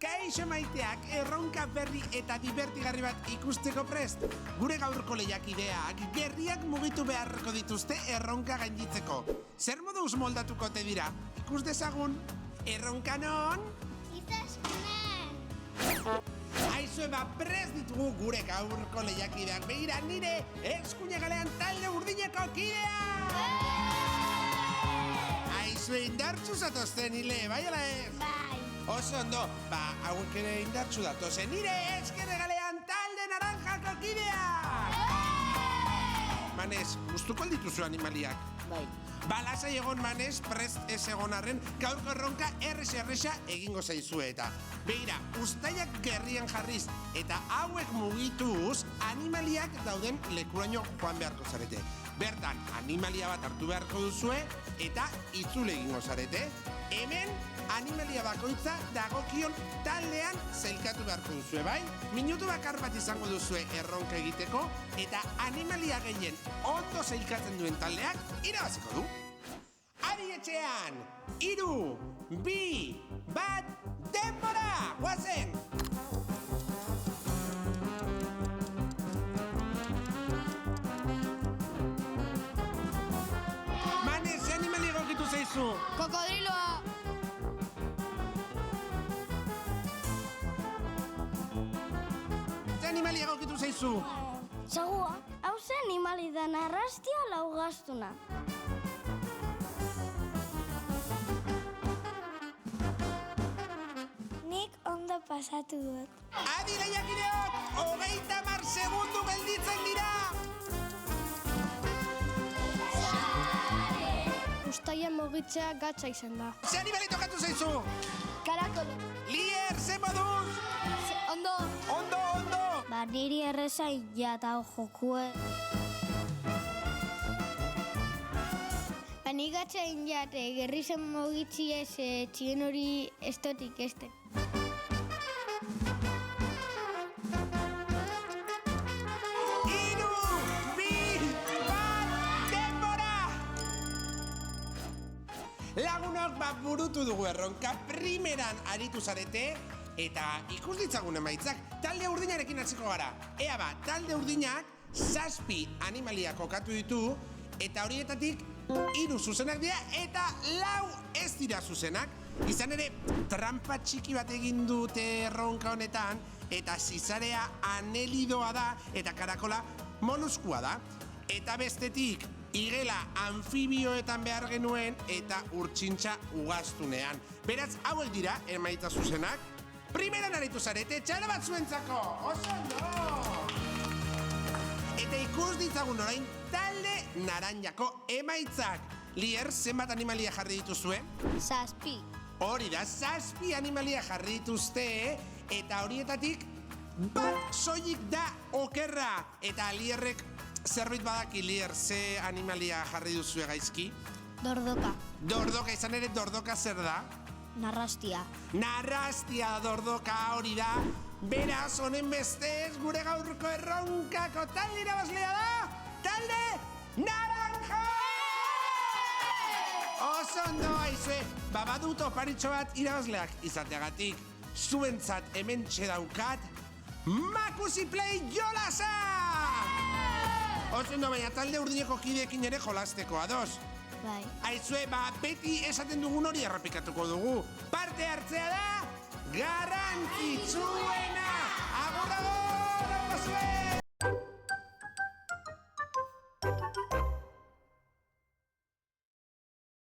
Kaixo maiteak erronka berri eta divertigarri bat ikusteko prest. Gure gaurko lehiakideak gerriak mugitu beharreko dituzte erronka gainditzeko. Zer moduz moldatuko te dira? Ikus dezagun, erronka non? Izaskuna! Aizue prest ditugu gure gaurko lehiakideak. Begira nire eskuina galean talde urdineko kidea! Aizue indartsu zatozten hile, bai ala ez? Bai! Oso ondo, hauek ere indartsu datozen nire eskerre galean talde naranjako kidea! Manez, gustuko dituzu animaliak? Bai. Lasai egon Manez, prest ez egon arren, gaurko erronka erresa egingo zaizue eta. Begira, uztaiak gerrian jarriz eta hauek mugituz animaliak dauden lekuraino joan beharko zarete. Bertan, animalia bat hartu beharko duzue eta itzule egingo zarete. Hemen, animalia bakoitza dagokion taldean zailkatu beharko duzue, bai? Minutu bakar bat izango duzue erronka egiteko eta animalia gehien ondo zailkatzen duen taldeak irabaziko du. Adi etxean, 3, 2, 1, denbora! Guazen! Manez, ze animalia egokitu zaizu? Kokodriloa! Ze animalia egokitu zaizu? Sagua, hau ze animali da narrastia laugaztuna. Nik ondo pasatu dut. Adi lehiakideok, 30 segundu gelditzen dira! Uztaia mugitzea gatza izan da. Ze animali tokatu zaizu? Karakolo. Lier, ze moduz? Ondo. Ondo! Niri erreza jata jokue. Ni gatza injate, gerri zen mogitzi ez txien hori ez dotik este. 3, 2, 1, denbora! Lagunok burutu dugu erronka, primeran aritu zarete eta ikus ditzagun emaitzak, talde urdinarekin hasiko gara. Ea talde urdinak 7 animalia kokatu ditu eta horietatik 3 zuzenak dira eta 4 ez dira zuzenak. Izan ere, trampa txiki bat egin dute erronka honetan eta zizarea anelidoa da eta karakola moluskua da. Eta bestetik, igela anfibioetan behar genuen eta urtsintxa ugaztunean. Beraz, hauek dira emaitza zuzenak. Primeran aritu zarete, txalo bat zuentzako! Oso ondo! Eta ikus ditzagun orain talde naranjako emaitzak. Lier, zenbat animalia jarri dituzue? 7. Hori da, 7 animalia jarri dituzte, eta horietatik bat soilik da okerra. Eta Lierrek zerbait badaki, Lier, ze animalia jarri duzue gaizki? Dordoka. Dordoka, izan ere dordoka zer da? Narrastia. Narrastia dordoka hori da. Beraz, honen bestez, gure gaurko erronkako talde irabazlea da, talde naranja! Oso ondo aizue, badut oparitxo bat irabazleak izateagatik. Zuentzat hemen txedaukat, Makusi Play jolasa! Oso ondo, baina talde urdineko kideekin ere jolasteko, ados? Bai. Aizue, beti esaten dugun hori errepikatuko dugu. Parte hartzea da garrantzitsuena!